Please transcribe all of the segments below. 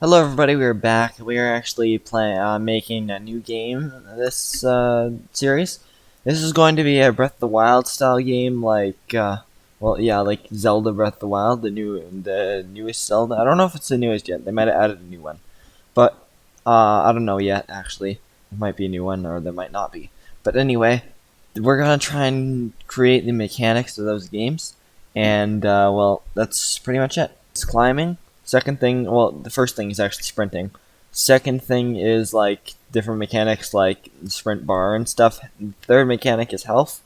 Hello everybody, we're back. We are actually making a new game this series. This is going to be a Breath of the Wild style game, like Zelda Breath of the Wild, the newest Zelda. I don't know if it's the newest yet. They might have added a new one, but I don't know yet. Actually, it might be a new one or there might not be. But anyway, we're gonna try and create the mechanics of those games, and well, that's pretty much it. It's climbing. Second thing, well, the first thing is actually sprinting. Second thing is like different mechanics like sprint bar and stuff. Third mechanic is health.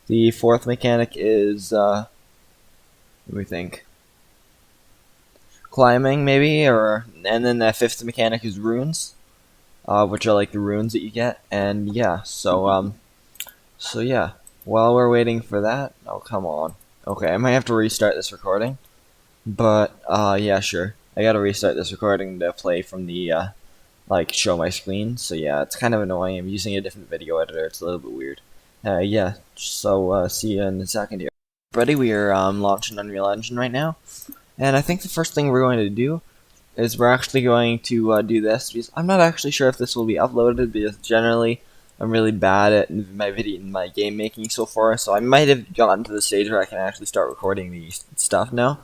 The fourth mechanic is let me think, climbing maybe, and then the fifth mechanic is runes, which are like the runes that you get. And yeah, so yeah. While we're waiting for that, oh come on. Okay, I might have to restart this recording. But, yeah, sure. I gotta restart this recording to play from the, show my screen. So, yeah, it's kind of annoying. I'm using a different video editor. It's a little bit weird. Yeah, so, see you in a second here. Ready? We are, launching Unreal Engine right now. And I think the first thing we're going to do is we're actually going to, do this. Because I'm not actually sure if this will be uploaded, because generally I'm really bad at my game making so far. So I might have gotten to the stage where I can actually start recording the stuff now.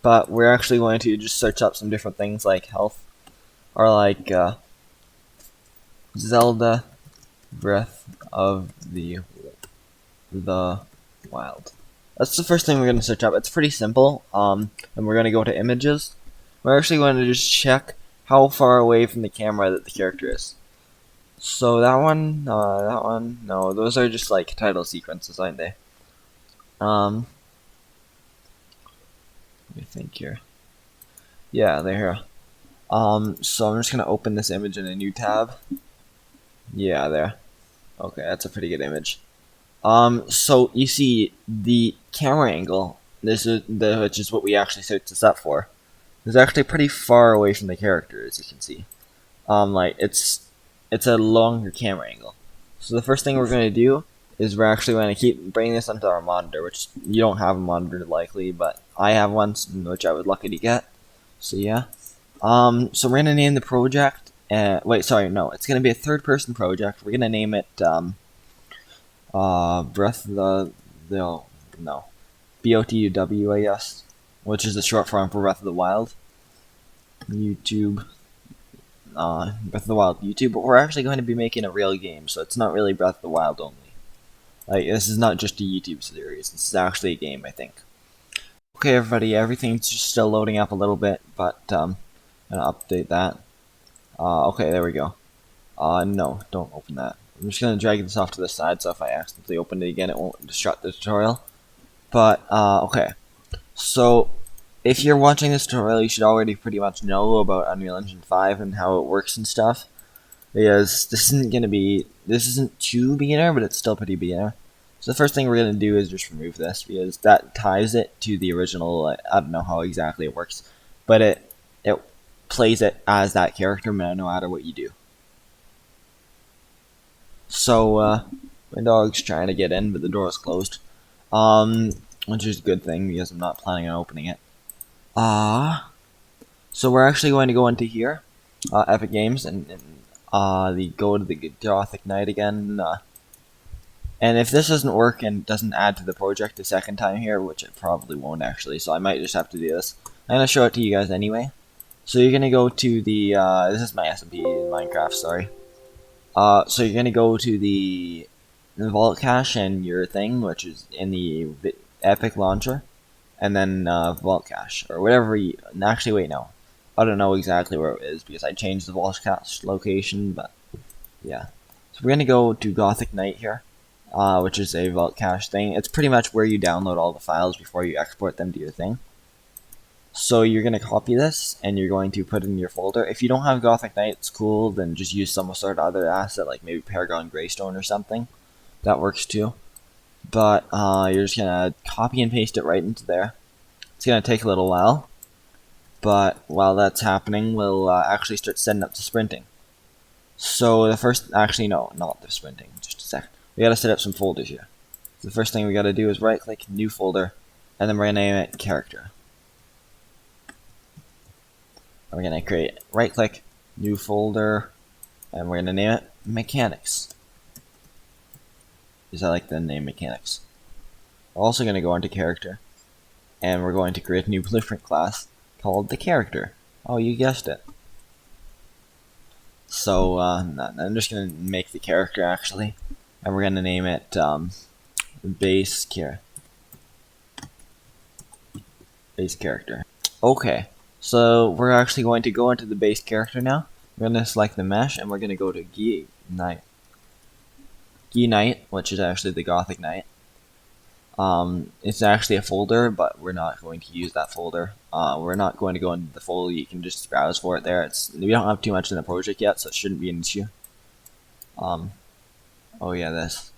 But we're actually going to just search up some different things like health, or like Zelda Breath of the Wild. That's the first thing we're going to search up. It's pretty simple, and we're going to go to images. We're actually going to just check how far away from the camera that the character is. So that one, no, those are just like title sequences, aren't they? Let me think here. Yeah, they're here. So I'm just gonna open this image in a new tab. Yeah, there. Okay, that's a pretty good image. So you see the camera angle. Which is what we actually searched this up for. Is actually pretty far away from the character, as you can see. It's a longer camera angle. So the first thing we're gonna do is we're actually going to keep bringing this onto our monitor, which you don't have a monitor likely, but I have one, which I was lucky to get. So yeah. So we're gonna name the project. Wait, sorry, no, it's gonna be a third-person project. We're gonna name it Breath of the no, BOTUW, I guess, which is the short form for Breath of the Wild. YouTube. Breath of the Wild YouTube, but we're actually going to be making a real game, so it's not really Breath of the Wild only. Like, this is not just a YouTube series, this is actually a game, I think. Okay, everybody, everything's just still loading up a little bit, but, I'm gonna update that. Okay, there we go. No, don't open that. I'm just gonna drag this off to the side, so if I accidentally open it again, it won't disrupt the tutorial. But, okay. So, if you're watching this tutorial, you should already pretty much know about Unreal Engine 5 and how it works and stuff. Because this isn't too beginner, but it's still pretty beginner. So the first thing we're going to do is just remove this, because that ties it to the original. I don't know how exactly it works, but it plays it as that character no matter what you do. So, my dog's trying to get in, but the door is closed. Which is a good thing, because I'm not planning on opening it. So we're actually going to go into here, Epic Games, and go to the Gothic Knight again. And if this doesn't work and doesn't add to the project the second time here, which it probably won't actually, so I might just have to do this. I'm going to show it to you guys anyway. So you're going to go to the, this is my SMP in Minecraft, sorry. So you're going to go to the Vault Cache and your thing, which is in the Epic Launcher. And then Vault Cache, or whatever you... Actually, wait, no. I don't know exactly where it is, because I changed the Vault Cache location, but yeah. So we're going to go to Gothic Knight here, which is a Vault Cache thing. It's pretty much where you download all the files before you export them to your thing. So you're going to copy this, and you're going to put it in your folder. If you don't have Gothic Knight, it's cool, then just use some sort of other asset, like maybe Paragon Greystone or something. That works too. But you're just going to copy and paste it right into there. It's going to take a little while. But while that's happening, we'll actually start setting up the sprinting. So the first... Actually, no, not the sprinting. Just a sec. We got to set up some folders here. So the first thing we got to do is right-click, New Folder, and then we're going to name it Character. We're gonna create right click, new folder, and we're gonna name it mechanics. Because I like the name mechanics. We're also gonna go into character, and we're going to create a new blueprint class called the character. Oh, you guessed it. So I'm just gonna make the character actually, and we're gonna name it base character. Okay, so we're actually going to go into the base character now. We're gonna select the mesh, and we're gonna go to Knight, which is actually the Gothic Knight. It's actually a folder, but we're not going to use that folder. We're not going to go into the folder. You can just browse for it there. We don't have too much in the project yet, so it shouldn't be an issue. Oh yeah, this.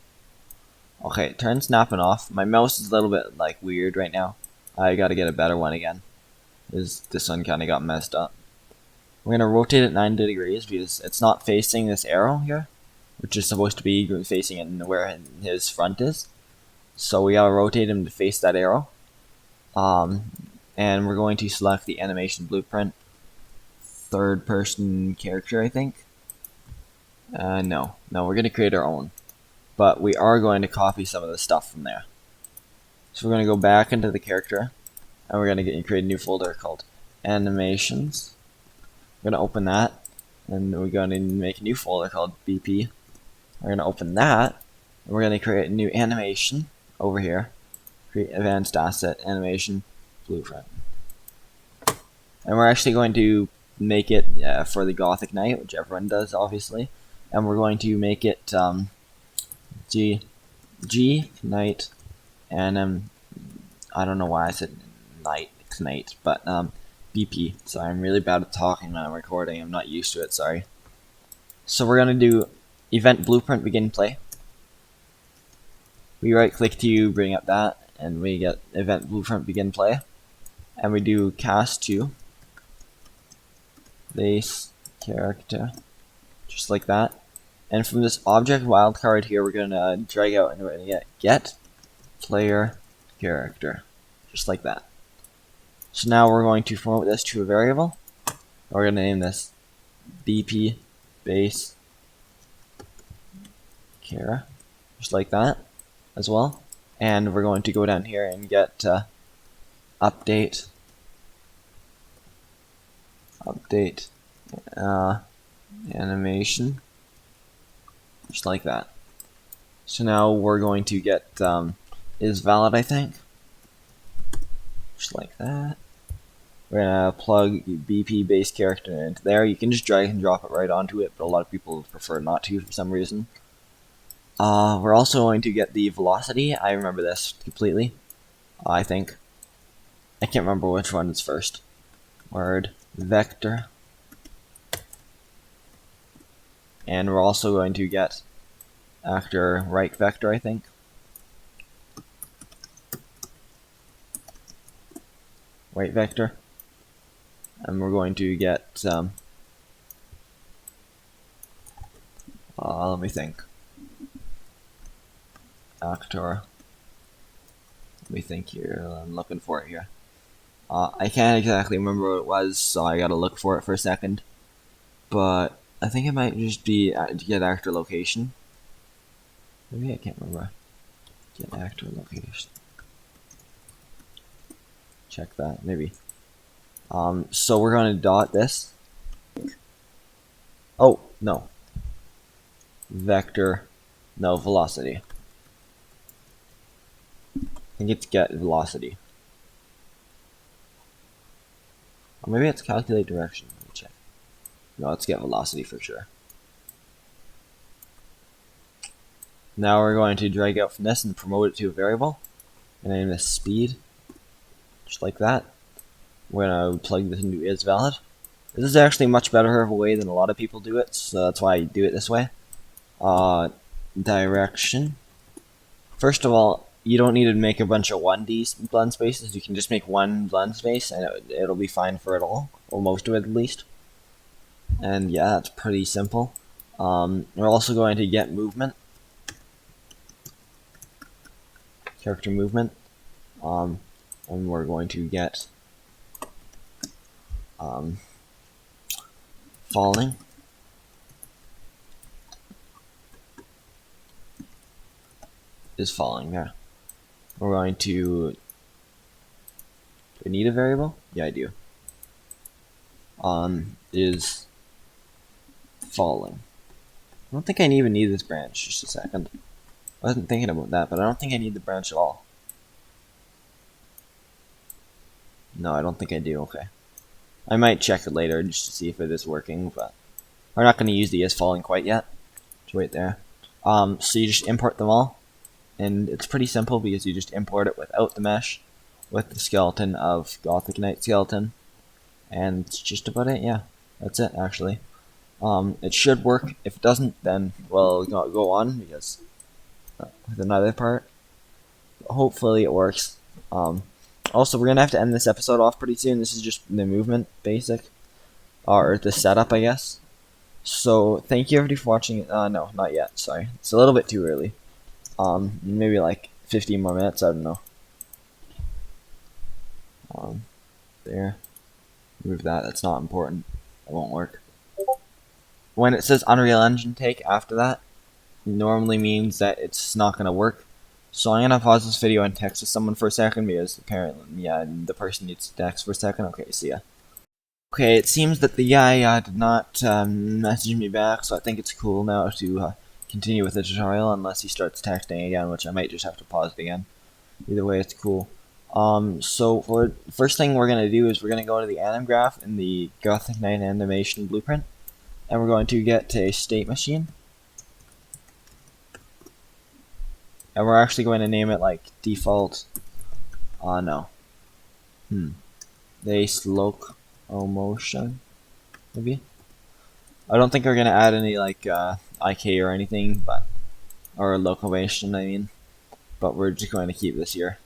Okay, turn snapping off. My mouse is a little bit like weird right now. I gotta get a better one again. This one kind of got messed up. We're gonna rotate it 90 degrees because it's not facing this arrow here, which is supposed to be facing in where his front is. So we gotta rotate him to face that arrow. And we're going to select the animation blueprint, third person character, I think. No, we're gonna create our own, but we are going to copy some of the stuff from there. So we're gonna go back into the character, and we're gonna create a new folder called animations. We're gonna open that, and we're gonna make a new folder called BP. We're gonna open that, and we're gonna create a new animation over here. Create advanced asset animation blueprint, and we're actually going to make it for the Gothic Knight, which everyone does obviously, and we're going to make it G Knight, and I don't know why I said Knight, but BP. So I'm really bad at talking when I'm recording. I'm not used to it. Sorry. So we're gonna do event blueprint begin play. We right click to bring up that, and we get event blueprint begin play, and we do cast to base character, just like that. And from this object wildcard here, we're gonna drag out and we're gonna get player character, just like that. So now we're going to promote this to a variable. We're gonna name this BP base char, just like that as well. And we're going to go down here and get update animation, just like that. So now we're going to get is valid, I think, just like that. We're gonna plug BP base character into there. You can just drag and drop it right onto it, but a lot of people prefer not to for some reason. We're also going to get the velocity. I remember this completely. I think. I can't remember which one is first. Word vector. And we're also going to get actor right vector, I think. Right vector. And we're going to get let me think. Actor. Let me think here. I'm looking for it here. I can't exactly remember what it was, so I gotta look for it for a second. But I think it might just be get actor location. Maybe I can't remember. Get actor location. Check that, maybe. So we're gonna dot this. Oh, no. Vector, no, velocity. I think it's get velocity. Or maybe it's calculate direction. Let me check. No, let's get velocity for sure. Now we're going to drag out from this and promote it to a variable. And name this speed. Just like that. We're gonna plug this into is valid. This is actually much better of a way than a lot of people do it, so that's why I do it this way. Direction. First of all, you don't need to make a bunch of 1D blend spaces. You can just make one blend space and it'll be fine for it all, or most of it at least. And yeah, that's pretty simple. We're also going to get movement, character movement, and we're going to get falling. Is falling there. We're going to. Do we need a variable? Yeah, I do. Is falling. I don't think I even need this branch. Just a second. I wasn't thinking about that, but I don't think I need the branch at all. No, I don't think I do. Okay. I might check it later just to see if it is working, but we're not going to use the is falling quite yet. Just wait there. So you just import them all, and it's pretty simple because you just import it without the mesh, with the skeleton of Gothic Knight skeleton, and it's just about it. Yeah, that's it actually. It should work. If it doesn't, then we'll go on because with another part. Hopefully it works. Also, we're gonna have to end this episode off pretty soon. This is just the movement basic, or the setup, I guess. So thank you everybody for watching. No, not yet. Sorry, it's a little bit too early. Maybe like 15 more minutes. I don't know. There. Move that. That's not important. It won't work. When it says Unreal Engine take after that, normally means that it's not gonna work. So I'm gonna pause this video and text to someone for a second because apparently, yeah, the person needs to text for a second. Okay, see ya. Okay, it seems that the guy did not message me back, so I think it's cool now to continue with the tutorial unless he starts texting again, which I might just have to pause it again. Either way, it's cool. So for first thing we're gonna do is we're gonna go to the anim graph in the Gothic Knight animation blueprint, and we're going to get a state machine. And we're actually going to name it like default. No. Base locomotion, maybe. I don't think we're gonna add any like IK or anything, but or locomotion. I mean, but we're just going to keep this here.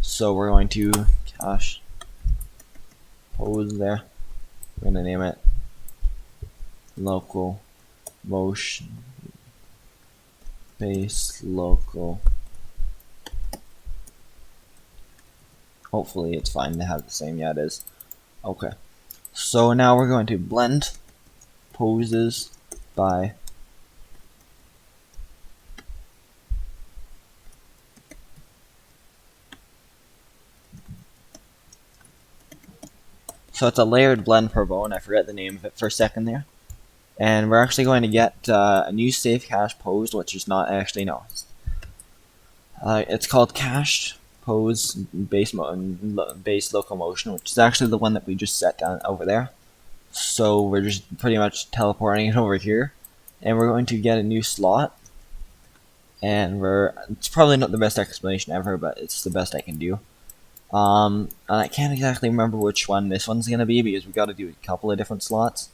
So we're going to cache pose there. We're gonna name it local motion. Base local. Hopefully it's fine to have the same. Yeah, it is. Okay. So now we're going to blend poses by so it's a layered blend per bone. I forget the name of it for a second there. And we're actually going to get a new save cache posed, which is not actually, no. It's called cached pose base locomotion, which is actually the one that we just set down over there. So we're just pretty much teleporting it over here. And we're going to get a new slot. And it's probably not the best explanation ever, but it's the best I can do. And I can't exactly remember which one this one's going to be because we got to do a couple of different slots.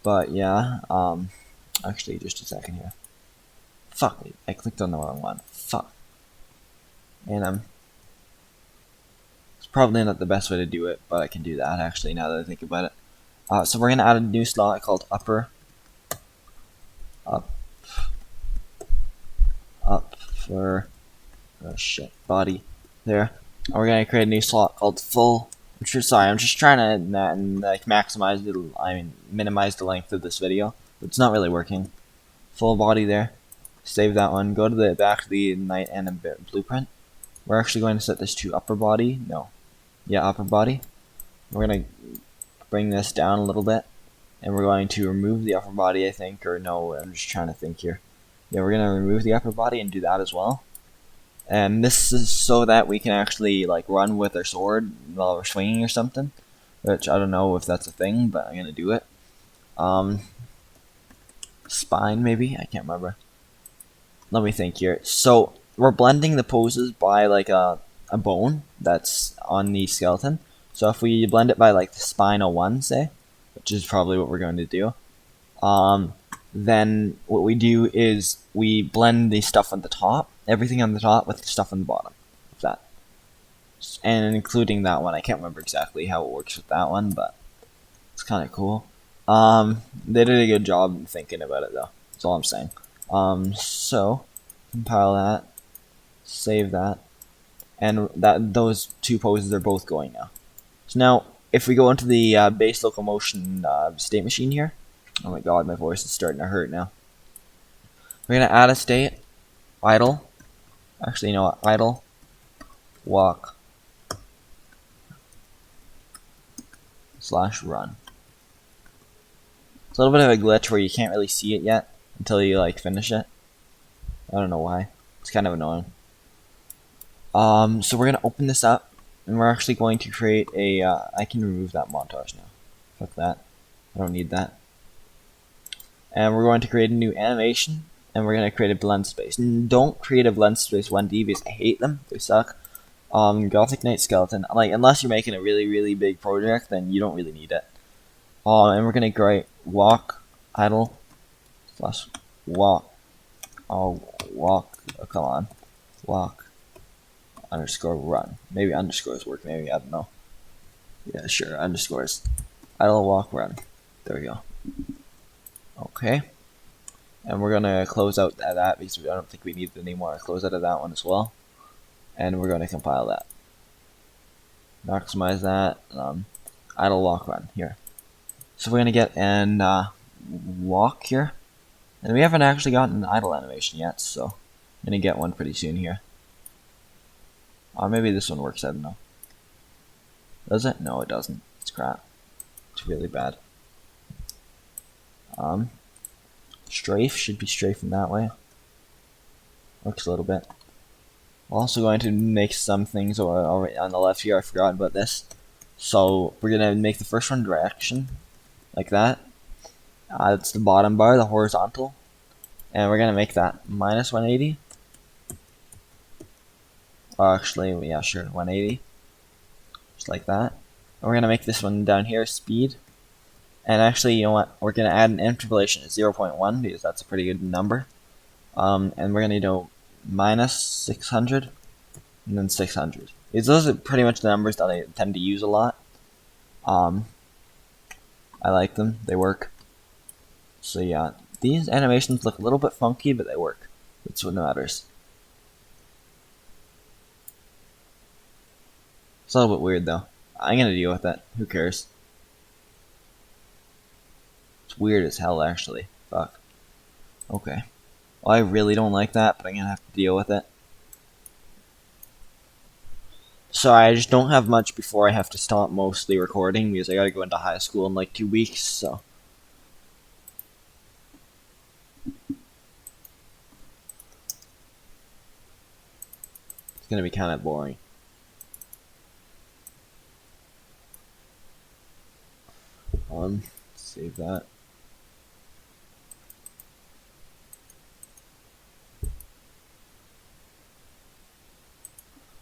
But yeah, actually just a second here. Fuck, I clicked on the wrong one. Fuck. And it's probably not the best way to do it, but I can do that actually now that I think about it. So we're gonna add a new slot called upper. Up for body there. And we're gonna create a new slot called full. I'm just trying to like maximize minimize the length of this video. But it's not really working. Full body there. Save that one. Go to the back to the Knight and blueprint. We're actually going to set this to upper body. No. Yeah, upper body. We're gonna bring this down a little bit. And we're going to remove the upper body, I think, or no, I'm just trying to think here. Yeah, we're gonna remove the upper body and do that as well. And this is so that we can actually like run with our sword while we're swinging or something, which I don't know if that's a thing, but I'm gonna do it. Spine maybe, I can't remember. Let me think here. So we're blending the poses by like a bone that's on the skeleton. So if we blend it by like the spine 01, say, which is probably what we're going to do, then what we do is we blend the stuff on the top, everything on the top, with the stuff on the bottom. That. And including that one. I can't remember exactly how it works with that one, but it's kind of cool. They did a good job thinking about it, though. That's all I'm saying. So, compile that, save that, and those two poses are both going now. So now, if we go into the base locomotion state machine here, oh my god, my voice is starting to hurt now. We're gonna add a state, idle. Actually, you know what? Idle, walk, / run. It's a little bit of a glitch where you can't really see it yet until you like finish it. I don't know why. It's kind of annoying. So we're gonna open this up, and we're actually going to create a. I can remove that montage now. Fuck that. I don't need that. And we're going to create a new animation, and we're going to create a blend space. Don't create a blend space 1D because I hate them. They suck. Gothic Knight Skeleton. Like, unless you're making a really, really big project, then you don't really need it. And we're going to create walk, idle, / walk. Oh, walk. Oh, come on. Walk, _ run. Maybe underscores work, maybe, I don't know. Yeah, sure, underscores. Idle, walk, run. There we go. Okay. And we're gonna close out that because I don't think we need it anymore. Close out of that one as well. And we're gonna compile that. Maximize that. Idle, walk, run here. So we're gonna get an walk here. And we haven't actually gotten an idle animation yet, so I'm gonna get one pretty soon here. Or maybe this one works, I don't know. Does it? No, it doesn't. It's crap. It's really bad. Strafe should be strafing that way. Works a little bit. I'm also going to make some things already on the left here. I forgot about this. So we're gonna make the first one direction, like that. It's the bottom bar, the horizontal, and we're gonna make that -180. Actually, yeah, sure, 180, just like that. And we're gonna make this one down here speed. And actually, you know what? We're gonna add an interpolation at 0.1 because that's a pretty good number. And we're gonna do -600 and then 600. Because those are pretty much the numbers that I tend to use a lot. I like them; they work. So yeah, these animations look a little bit funky, but they work. That's what matters. It's a little bit weird though. I'm gonna deal with that. Who cares? It's weird as hell, actually. Fuck. Okay. Well, I really don't like that, but I'm gonna have to deal with it. So I just don't have much before I have to stop mostly recording because I gotta go into high school in like 2 weeks, so. It's gonna be kind of boring. Save that.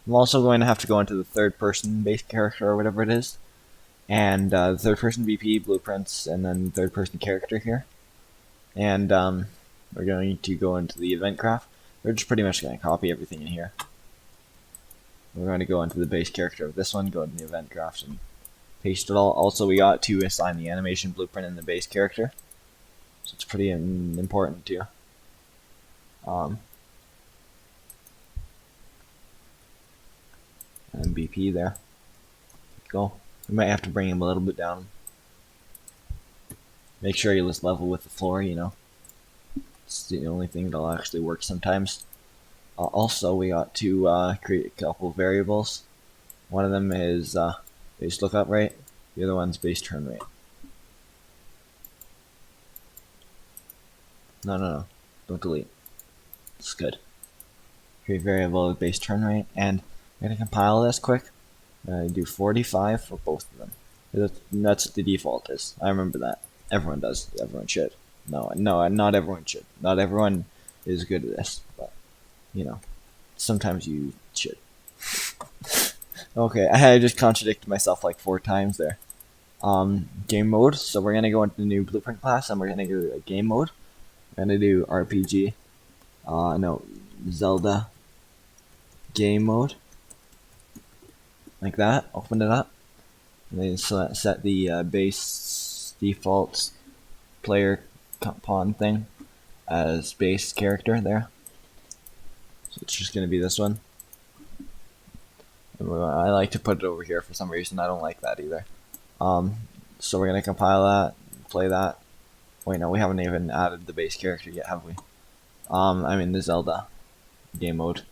I'm also going to have to go into the third person base character or whatever it is. And the third person VP, blueprints, and then third person character here. And we're going to go into the event graph. We're just pretty much going to copy everything in here. We're going to go into the base character of this one, go into the event graph, and paste it all. Also, we got to assign the animation blueprint in the base character. So it's pretty important too. And BP there. Go. We might have to bring him a little bit down. Make sure he was level with the floor, you know. It's the only thing that'll actually work sometimes. Also, we got to create a couple variables. One of them is base lookup rate. The other one's base turn rate. No. Don't delete. It's good. Create variable with base turn rate, and I'm gonna compile this quick. Do 45 for both of them. That's what the default is. I remember that. Everyone does. Everyone should. No, not everyone should. Not everyone is good at this, but you know, sometimes you should. Okay, I just contradicted myself like 4 times there. Game mode. So we're gonna go into the new blueprint class, and we're gonna go to game mode. We're gonna do RPG. No, Zelda. Game mode. Like that. Open it up. And then set the base default player pawn thing as base character there. So it's just gonna be this one. I like to put it over here for some reason. I don't like that either. So we're gonna compile that, play that. Wait, no, we haven't even added the base character yet, have we? I mean the Zelda game mode.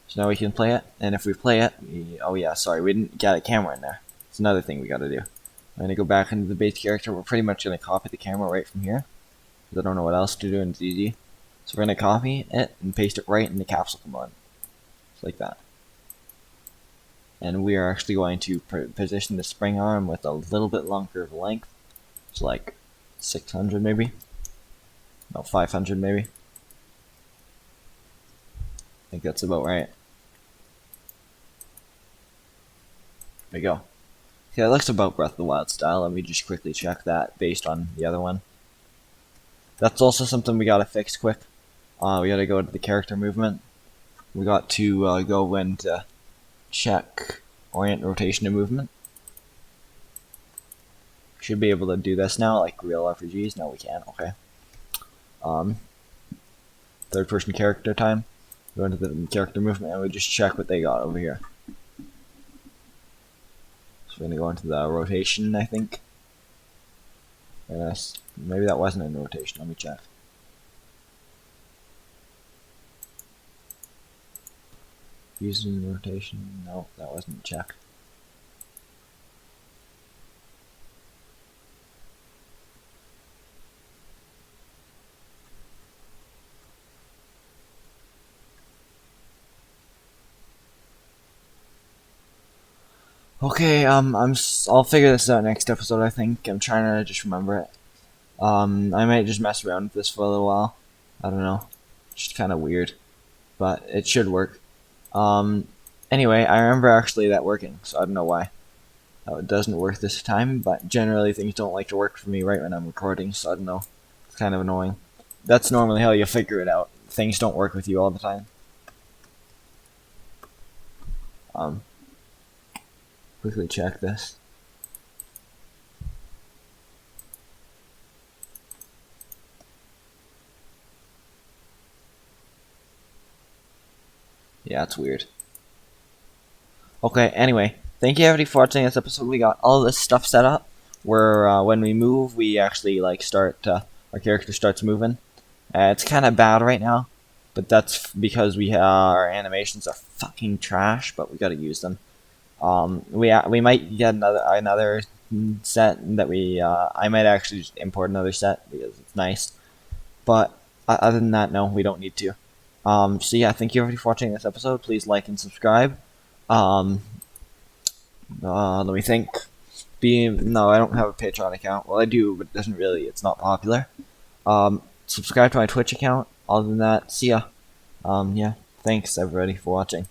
So now we can play it, and if we play it, oh yeah, sorry, we didn't get a camera in there. It's another thing we gotta do. I'm gonna go back into the base character. We're pretty much gonna copy the camera right from here, because I don't know what else to do, and it's easy. So we're gonna copy it and paste it right in the capsule command, just like that. And we are actually going to position the spring arm with a little bit longer of a length. It's like 600 maybe. No, 500 maybe. I think that's about right. There we go. Okay, that looks about Breath of the Wild style. Let me just quickly check that based on the other one. That's also something we gotta fix quick. We gotta go to the character movement. We got to go into check orient, rotation, and movement. Should be able to do this now, like real RPGs. No, we can't. Okay. Third person character time. Go into the character movement and we just check what they got over here. So we're gonna go into the rotation, I think. Maybe that wasn't in rotation. Let me check. Using rotation. No, that wasn't checked. Okay, I'll figure this out next episode, I think. I'm trying to just remember it. I might just mess around with this for a little while. I don't know. It's just kind of weird. But it should work. Anyway, I remember actually that working, so I don't know why. It doesn't work this time, but generally things don't like to work for me right when I'm recording, so I don't know. It's kind of annoying. That's normally how you figure it out. Things don't work with you all the time. Quickly check this. Yeah, it's weird. Okay, anyway, thank you everybody for watching this episode. We got all this stuff set up where when we move, we actually like start, our character starts moving. It's kind of bad right now, but that's because our animations are fucking trash, but we gotta use them. We might get another set that I might actually just import another set because it's nice. But other than that, no, we don't need to. So yeah, thank you everybody for watching this episode. Please like and subscribe. Let me think. No, I don't have a Patreon account. Well, I do, but it doesn't really. It's not popular. Subscribe to my Twitch account. Other than that, see ya. Yeah, thanks everybody for watching.